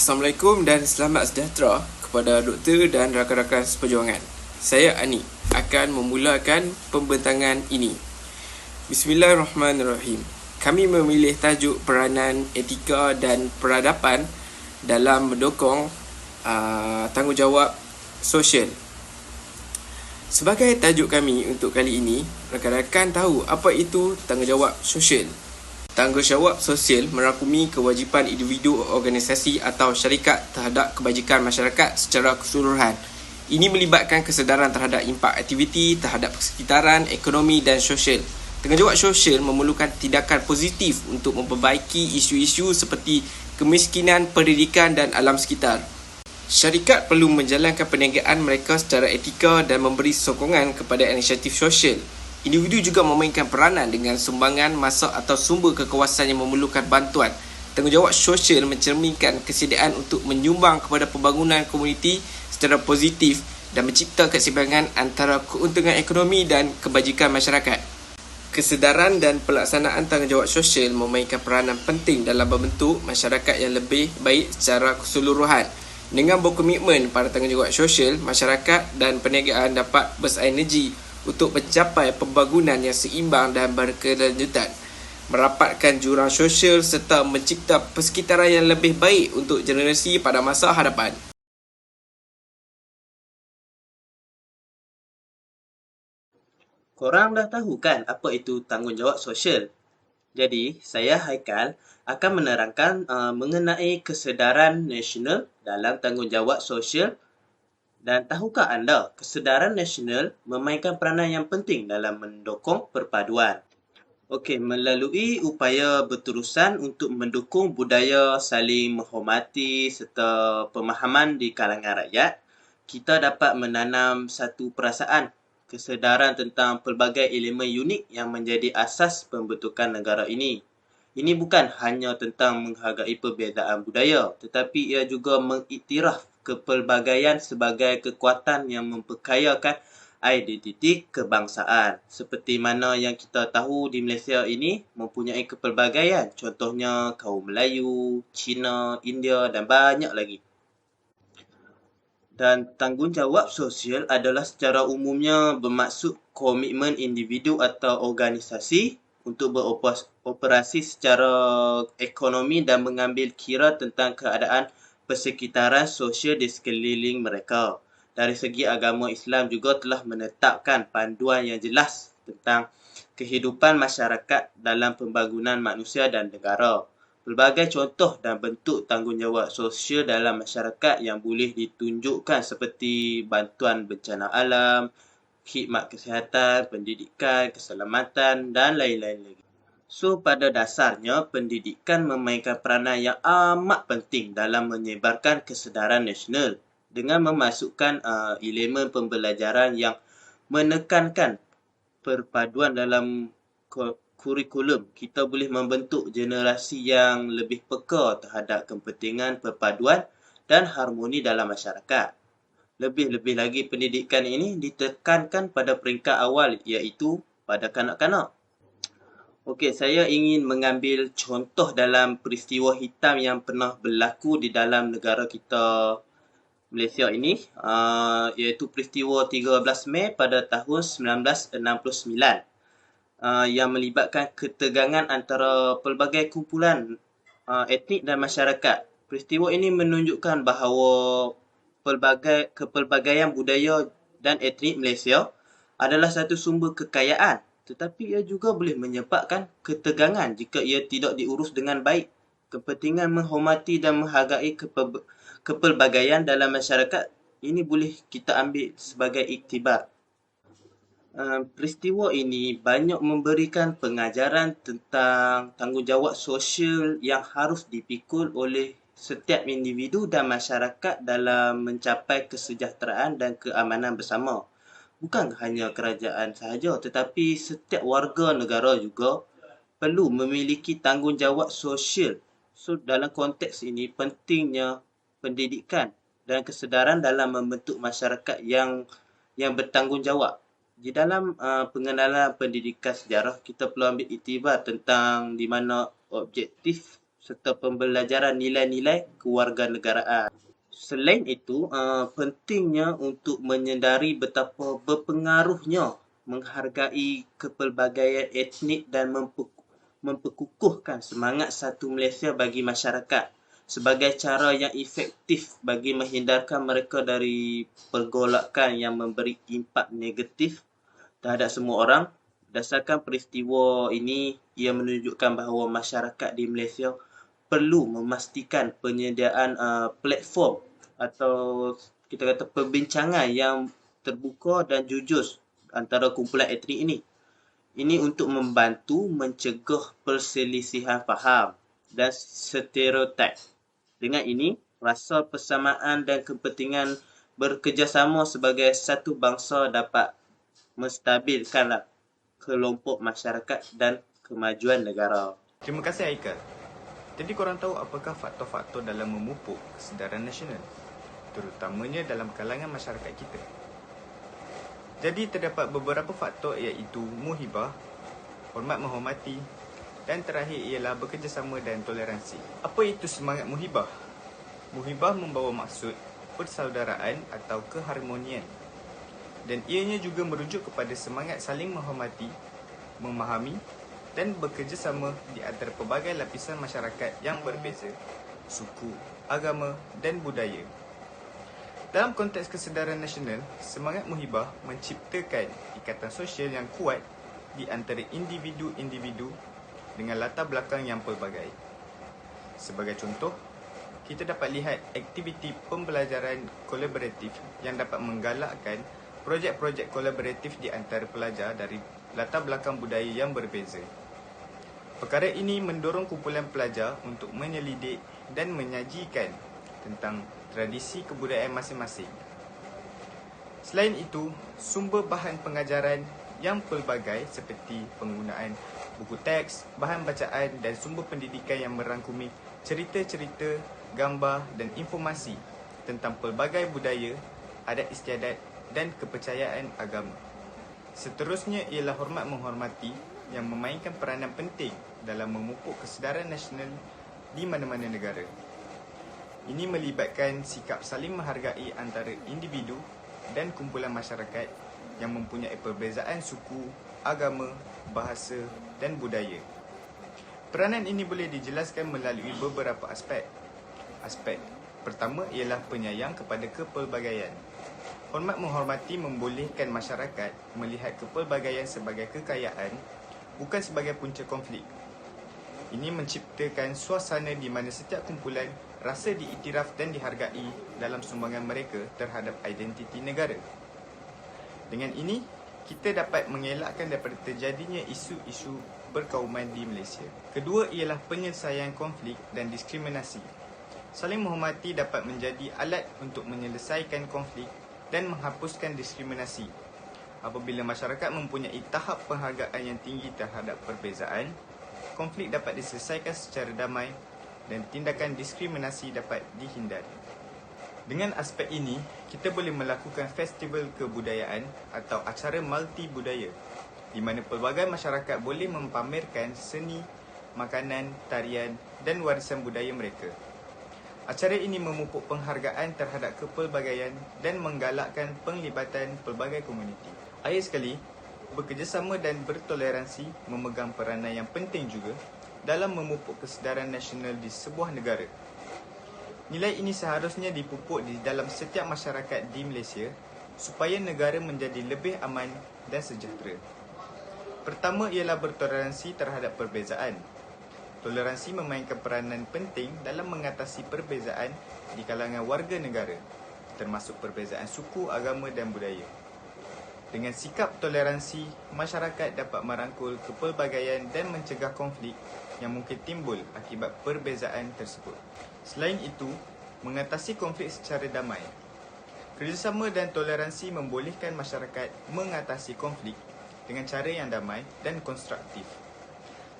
Assalamualaikum dan selamat sejahtera kepada doktor dan rakan-rakan seperjuangan. Saya Ani akan memulakan pembentangan ini. Bismillahirrahmanirrahim. Kami memilih tajuk peranan etika dan peradaban dalam mendukung tanggungjawab sosial. Sebagai tajuk kami untuk kali ini, rakan-rakan tahu apa itu tanggungjawab sosial. Tanggungjawab sosial merangkumi kewajipan individu, organisasi atau syarikat terhadap kebajikan masyarakat secara keseluruhan. Ini melibatkan kesedaran terhadap impak aktiviti terhadap persekitaran, ekonomi dan sosial. Tanggungjawab sosial memerlukan tindakan positif untuk memperbaiki isu-isu seperti kemiskinan, pendidikan dan alam sekitar. Syarikat perlu menjalankan perniagaan mereka secara etika dan memberi sokongan kepada inisiatif sosial. Individu juga memainkan peranan dengan sumbangan masa atau sumber kekuasaan yang memerlukan bantuan. Tanggungjawab sosial mencerminkan kesediaan untuk menyumbang kepada pembangunan komuniti secara positif dan mencipta keseimbangan antara keuntungan ekonomi dan kebajikan masyarakat. Kesedaran dan pelaksanaan tanggungjawab sosial memainkan peranan penting dalam membentuk masyarakat yang lebih baik secara keseluruhan. Dengan berkomitmen pada tanggungjawab sosial, masyarakat dan perniagaan dapat bersinergi untuk mencapai pembangunan yang seimbang dan berkelanjutan, merapatkan jurang sosial serta mencipta persekitaran yang lebih baik untuk generasi pada masa hadapan. Korang dah tahu kan apa itu tanggungjawab sosial? Jadi, saya Haikal akan menerangkan mengenai kesedaran nasional dalam tanggungjawab sosial. Dan tahukah anda, kesedaran nasional memainkan peranan yang penting dalam mendukung perpaduan. Okey, melalui upaya berterusan untuk mendukung budaya saling menghormati serta pemahaman di kalangan rakyat, kita dapat menanam satu perasaan kesedaran tentang pelbagai elemen unik yang menjadi asas pembentukan negara ini. Ini bukan hanya tentang menghargai perbezaan budaya, tetapi ia juga mengiktiraf kepelbagaian sebagai kekuatan yang memperkayakan identiti kebangsaan. Seperti mana yang kita tahu di Malaysia ini mempunyai kepelbagaian, contohnya kaum Melayu, Cina, India dan banyak lagi. Dan tanggungjawab sosial adalah secara umumnya bermaksud komitmen individu atau organisasi untuk beroperasi secara ekonomi dan mengambil kira tentang keadaan persekitaran sosial di sekeliling mereka. Dari segi agama Islam juga telah menetapkan panduan yang jelas tentang kehidupan masyarakat dalam pembangunan manusia dan negara. Pelbagai contoh dan bentuk tanggungjawab sosial dalam masyarakat yang boleh ditunjukkan seperti bantuan bencana alam, khidmat kesihatan, pendidikan, keselamatan dan lain-lain lagi. So, pada dasarnya, pendidikan memainkan peranan yang amat penting dalam menyebarkan kesedaran nasional dengan memasukkan elemen pembelajaran yang menekankan perpaduan dalam kurikulum. Kita boleh membentuk generasi yang lebih peka terhadap kepentingan perpaduan dan harmoni dalam masyarakat. Lebih-lebih lagi, pendidikan ini ditekankan pada peringkat awal, iaitu pada kanak-kanak. Okey, saya ingin mengambil contoh dalam peristiwa hitam yang pernah berlaku di dalam negara kita Malaysia ini, iaitu peristiwa 13 Mei pada tahun 1969 yang melibatkan ketegangan antara pelbagai kumpulan etnik dan masyarakat. Peristiwa ini menunjukkan bahawa kepelbagaian budaya dan etnik Malaysia adalah satu sumber kekayaan, tetapi ia juga boleh menyebabkan ketegangan jika ia tidak diurus dengan baik. Kepentingan menghormati dan menghargai kepelbagaian dalam masyarakat ini boleh kita ambil sebagai iktibar. Peristiwa ini banyak memberikan pengajaran tentang tanggungjawab sosial yang harus dipikul oleh setiap individu dan masyarakat dalam mencapai kesejahteraan dan keamanan bersama. Bukan hanya kerajaan sahaja, tetapi setiap warga negara juga perlu memiliki tanggungjawab sosial. So, dalam konteks ini, pentingnya pendidikan dan kesedaran dalam membentuk masyarakat yang bertanggungjawab. Di dalam pengenalan pendidikan sejarah, kita perlu ambil iktibar tentang di mana objektif serta pembelajaran nilai-nilai kewarganegaraan. Selain itu, pentingnya untuk menyedari betapa berpengaruhnya menghargai kepelbagaian etnik dan memperkukuhkan semangat satu Malaysia bagi masyarakat sebagai cara yang efektif bagi menghindarkan mereka dari pergolakan yang memberi impak negatif terhadap semua orang. Berdasarkan peristiwa ini, ia menunjukkan bahawa masyarakat di Malaysia perlu memastikan penyediaan platform atau kita kata perbincangan yang terbuka dan jujur antara kumpulan etnik ini. Ini untuk membantu mencegah perselisihan faham dan stereotip. Dengan ini, rasa persamaan dan kepentingan bekerjasama sebagai satu bangsa dapat menstabilkan kelompok masyarakat dan kemajuan negara. Terima kasih Aikal. Jadi korang tahu apakah faktor-faktor dalam memupuk kesedaran nasional, terutamanya dalam kalangan masyarakat kita? Jadi terdapat beberapa faktor iaitu muhibah, hormat menghormati dan terakhir ialah bekerjasama dan toleransi. Apa itu semangat muhibah? Muhibah membawa maksud persaudaraan atau keharmonian dan ianya juga merujuk kepada semangat saling menghormati, memahami dan bekerjasama di antara pelbagai lapisan masyarakat yang berbeza, suku, agama dan budaya. Dalam konteks kesedaran nasional, semangat muhibah menciptakan ikatan sosial yang kuat di antara individu-individu dengan latar belakang yang pelbagai. Sebagai contoh, kita dapat lihat aktiviti pembelajaran kolaboratif yang dapat menggalakkan projek-projek kolaboratif di antara pelajar dari latar belakang budaya yang berbeza. Perkara ini mendorong kumpulan pelajar untuk menyelidik dan menyajikan tentang tradisi kebudayaan masing-masing. Selain itu, sumber bahan pengajaran yang pelbagai seperti penggunaan buku teks, bahan bacaan dan sumber pendidikan yang merangkumi cerita-cerita, gambar dan informasi tentang pelbagai budaya, adat istiadat dan kepercayaan agama. Seterusnya ialah hormat menghormati yang memainkan peranan penting dalam memupuk kesedaran nasional di mana-mana negara. Ini melibatkan sikap saling menghargai antara individu dan kumpulan masyarakat yang mempunyai perbezaan suku, agama, bahasa dan budaya. Peranan ini boleh dijelaskan melalui beberapa aspek. Aspek pertama ialah penyayang kepada kepelbagaian. Hormat menghormati membolehkan masyarakat melihat kepelbagaian sebagai kekayaan, bukan sebagai punca konflik. Ini menciptakan suasana di mana setiap kumpulan rasa diiktiraf dan dihargai dalam sumbangan mereka terhadap identiti negara. Dengan ini, kita dapat mengelakkan daripada terjadinya isu-isu berkauman di Malaysia. Kedua ialah penyelesaian konflik dan diskriminasi. Saling menghormati dapat menjadi alat untuk menyelesaikan konflik dan menghapuskan diskriminasi. Apabila masyarakat mempunyai tahap penghargaan yang tinggi terhadap perbezaan, konflik dapat diselesaikan secara damai dan tindakan diskriminasi dapat dihindari. Dengan aspek ini, kita boleh melakukan festival kebudayaan atau acara multi budaya di mana pelbagai masyarakat boleh mempamerkan seni, makanan, tarian dan warisan budaya mereka. Acara ini memupuk penghargaan terhadap kepelbagaian dan menggalakkan penglibatan pelbagai komuniti. Akhir sekali, bekerjasama dan bertoleransi memegang peranan yang penting juga dalam memupuk kesedaran nasional di sebuah negara. Nilai ini seharusnya dipupuk di dalam setiap masyarakat di Malaysia supaya negara menjadi lebih aman dan sejahtera. Pertama ialah bertoleransi terhadap perbezaan. Toleransi memainkan peranan penting dalam mengatasi perbezaan di kalangan warga negara, termasuk perbezaan suku, agama dan budaya. Dengan sikap toleransi, masyarakat dapat merangkul kepelbagaian dan mencegah konflik yang mungkin timbul akibat perbezaan tersebut. Selain itu, mengatasi konflik secara damai. Kerjasama dan toleransi membolehkan masyarakat mengatasi konflik dengan cara yang damai dan konstruktif.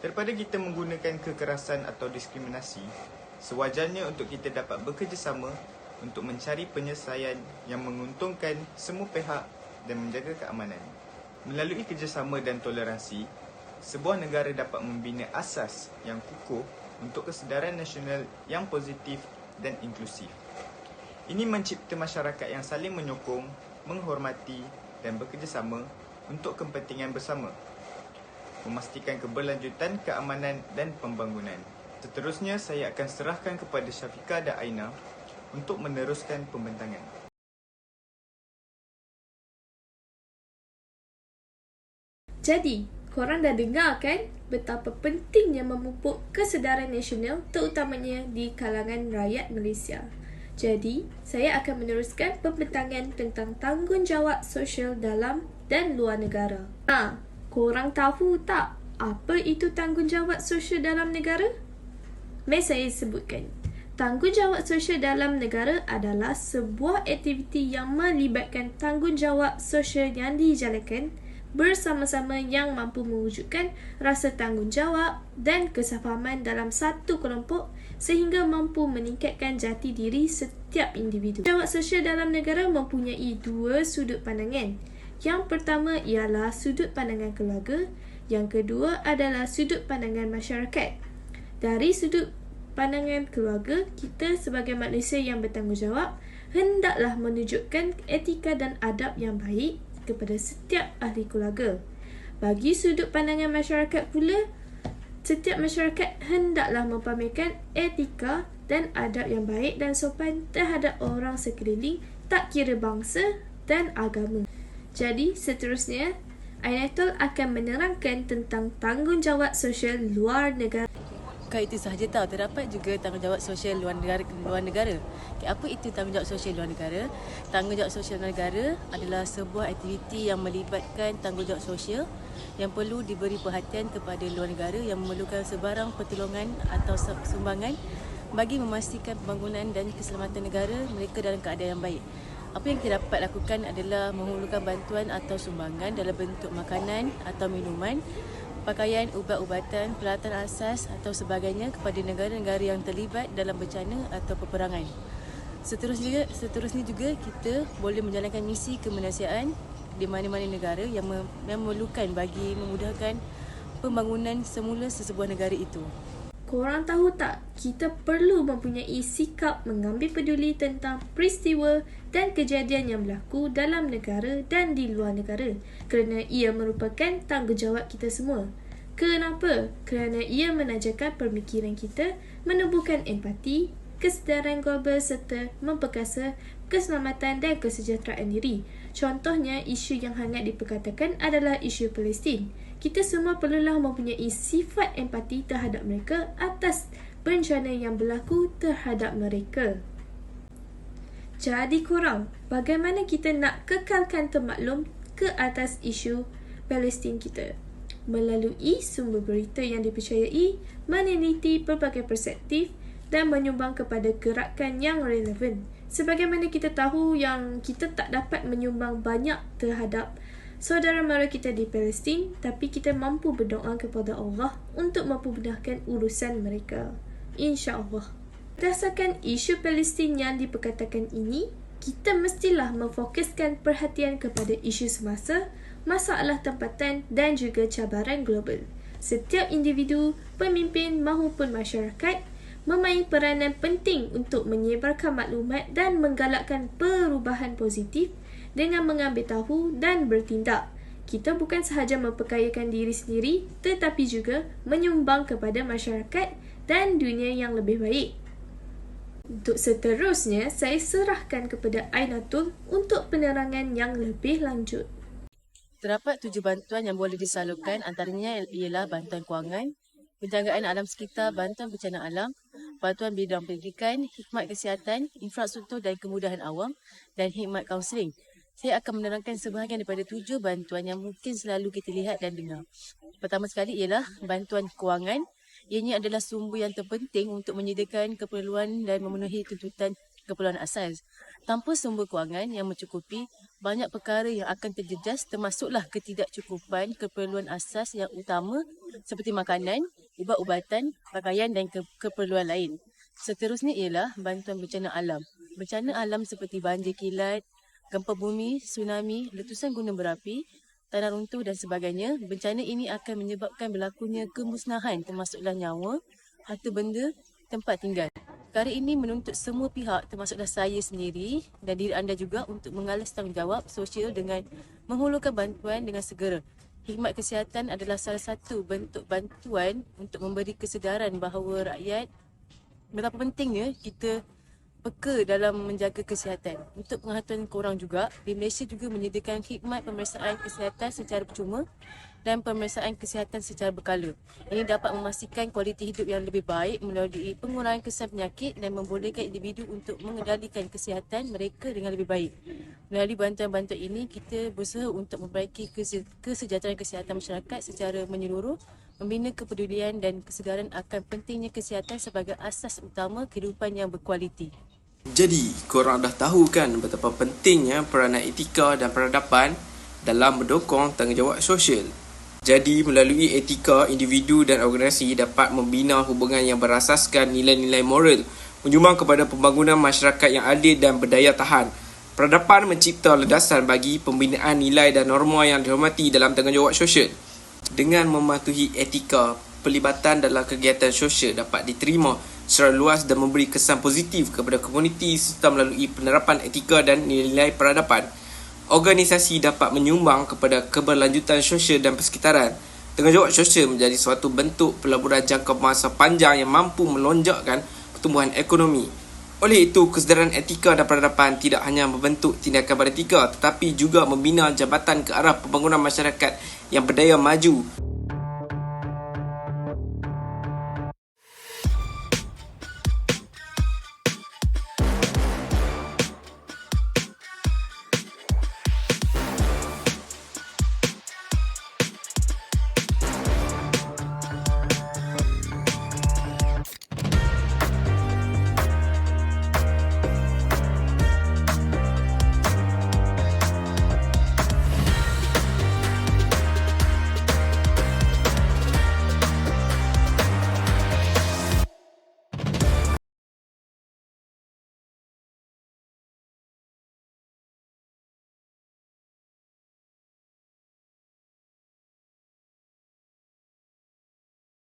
Daripada kita menggunakan kekerasan atau diskriminasi, sewajarnya untuk kita dapat bekerjasama untuk mencari penyelesaian yang menguntungkan semua pihak dan menjaga keamanan. Melalui kerjasama dan toleransi, sebuah negara dapat membina asas yang kukuh untuk kesedaran nasional yang positif dan inklusif. Ini mencipta masyarakat yang saling menyokong, menghormati dan bekerjasama untuk kepentingan bersama, memastikan keberlanjutan keamanan dan pembangunan. Seterusnya, saya akan serahkan kepada Syafiqah dan Aina untuk meneruskan pembentangan. Jadi, korang dah dengar kan betapa pentingnya memupuk kesedaran nasional terutamanya di kalangan rakyat Malaysia. Jadi, saya akan meneruskan pembentangan tentang tanggungjawab sosial dalam dan luar negara. Korang tahu tak apa itu tanggungjawab sosial dalam negara? Mari saya sebutkan. Tanggungjawab sosial dalam negara adalah sebuah aktiviti yang melibatkan tanggungjawab sosial yang dijalankan bersama-sama yang mampu mewujudkan rasa tanggungjawab dan kesefahaman dalam satu kelompok sehingga mampu meningkatkan jati diri setiap individu. Tanggungjawab sosial dalam negara mempunyai dua sudut pandangan. Yang pertama ialah sudut pandangan keluarga, yang kedua adalah sudut pandangan masyarakat. Dari sudut pandangan keluarga, kita sebagai manusia yang bertanggungjawab hendaklah menunjukkan etika dan adab yang baik kepada setiap ahli keluarga. Bagi sudut pandangan masyarakat pula, setiap masyarakat hendaklah mempamerkan etika dan adab yang baik dan sopan terhadap orang sekeliling, tak kira bangsa dan agama. Jadi, seterusnya, Ainatul akan menerangkan tentang tanggungjawab sosial luar negara. Bukan itu sahaja tahu, terdapat juga tanggungjawab sosial luar negara. Okay, apa itu tanggungjawab sosial luar negara? Tanggungjawab sosial luar negara adalah sebuah aktiviti yang melibatkan tanggungjawab sosial yang perlu diberi perhatian kepada luar negara yang memerlukan sebarang pertolongan atau sumbangan bagi memastikan pembangunan dan keselamatan negara mereka dalam keadaan yang baik. Apa yang kita dapat lakukan adalah memerlukan bantuan atau sumbangan dalam bentuk makanan atau minuman, pakaian, ubat-ubatan, peralatan asas atau sebagainya kepada negara-negara yang terlibat dalam bencana atau peperangan. Seterusnya juga kita boleh menjalankan misi kemanusiaan di mana-mana negara yang memerlukan bagi memudahkan pembangunan semula sesebuah negara itu. Korang tahu tak, kita perlu mempunyai sikap mengambil peduli tentang peristiwa dan kejadian yang berlaku dalam negara dan di luar negara kerana ia merupakan tanggungjawab kita semua. Kenapa? Kerana ia menajarkan pemikiran kita, menumbuhkan empati, kesedaran global serta memperkasa keselamatan dan kesejahteraan diri. Contohnya, isu yang hangat diperkatakan adalah isu Palestin. Kita semua perlulah mempunyai sifat empati terhadap mereka atas bencana yang berlaku terhadap mereka. Jadi korang, bagaimana kita nak kekalkan termaklum ke atas isu Palestin kita? Melalui sumber berita yang dipercayai, meneliti pelbagai perspektif dan menyumbang kepada gerakan yang relevan. Sebagaimana kita tahu yang kita tak dapat menyumbang banyak terhadap saudara mara kita di Palestin, tapi kita mampu berdoa kepada Allah untuk memudahkan urusan mereka. InsyaAllah. Berdasarkan isu Palestin yang diperkatakan ini, kita mestilah memfokuskan perhatian kepada isu semasa, masalah tempatan dan juga cabaran global. Setiap individu, pemimpin maupun masyarakat memain peranan penting untuk menyebarkan maklumat dan menggalakkan perubahan positif dengan mengambil tahu dan bertindak. Kita bukan sahaja memperkayakan diri sendiri tetapi juga menyumbang kepada masyarakat dan dunia yang lebih baik. Untuk seterusnya, saya serahkan kepada Ainatul untuk penerangan yang lebih lanjut. Terdapat 7 bantuan yang boleh disalurkan, antaranya ialah bantuan kewangan, penjagaan alam sekitar, bantuan bencana alam, bantuan bidang pendidikan, khidmat kesihatan, infrastruktur dan kemudahan awam dan khidmat kaunseling. Saya akan menerangkan sebahagian daripada 7 bantuan yang mungkin selalu kita lihat dan dengar. Pertama sekali ialah bantuan kewangan. Ianya adalah sumber yang terpenting untuk menyediakan keperluan dan memenuhi tuntutan keperluan asas. Tanpa sumber kewangan yang mencukupi, banyak perkara yang akan terjejas termasuklah ketidakcukupan keperluan asas yang utama seperti makanan, ubat-ubatan, pakaian dan keperluan lain. Seterusnya ialah bantuan bencana alam. Bencana alam seperti banjir kilat, gempa bumi, tsunami, letusan gunung berapi, tanah runtuh dan sebagainya. Bencana ini akan menyebabkan berlakunya kemusnahan termasuklah nyawa, harta benda, tempat tinggal. Perkara ini menuntut semua pihak termasuklah saya sendiri dan diri anda juga untuk mengalas tanggungjawab sosial dengan menghulurkan bantuan dengan segera. Khidmat kesihatan adalah salah satu bentuk bantuan untuk memberi kesedaran bahawa rakyat betapa pentingnya kita peka dalam menjaga kesihatan. Untuk pengetahuan korang juga, di Malaysia juga menyediakan khidmat pemeriksaan kesihatan secara percuma dan pemeriksaan kesihatan secara berkala. Ini dapat memastikan kualiti hidup yang lebih baik melalui pengurangan kesan penyakit dan membolehkan individu untuk mengendalikan kesihatan mereka dengan lebih baik. Melalui bantuan-bantuan ini, kita berusaha untuk memperbaiki kesejahteraan kesihatan masyarakat secara menyeluruh, membina kepedulian dan kesedaran akan pentingnya kesihatan sebagai asas utama kehidupan yang berkualiti. Jadi, korang dah tahu kan betapa pentingnya peranan etika dan peradaban dalam mendukung tanggungjawab sosial. Jadi, melalui etika, individu dan organisasi dapat membina hubungan yang berasaskan nilai-nilai moral, menyumbang kepada pembangunan masyarakat yang adil dan berdaya tahan. Peradaban mencipta landasan bagi pembinaan nilai dan norma yang dihormati dalam tanggungjawab sosial. Dengan mematuhi etika, pelibatan dalam kegiatan sosial dapat diterima secara luas dan memberi kesan positif kepada komuniti serta melalui penerapan etika dan nilai-nilai peradaban. Organisasi dapat menyumbang kepada keberlanjutan sosial dan persekitaran. Tanggungjawab sosial menjadi suatu bentuk pelaburan jangka masa panjang yang mampu melonjakkan pertumbuhan ekonomi. Oleh itu, kesedaran etika dan peradaban tidak hanya membentuk tindakan beretika tetapi juga membina jabatan ke arah pembangunan masyarakat yang berdaya maju.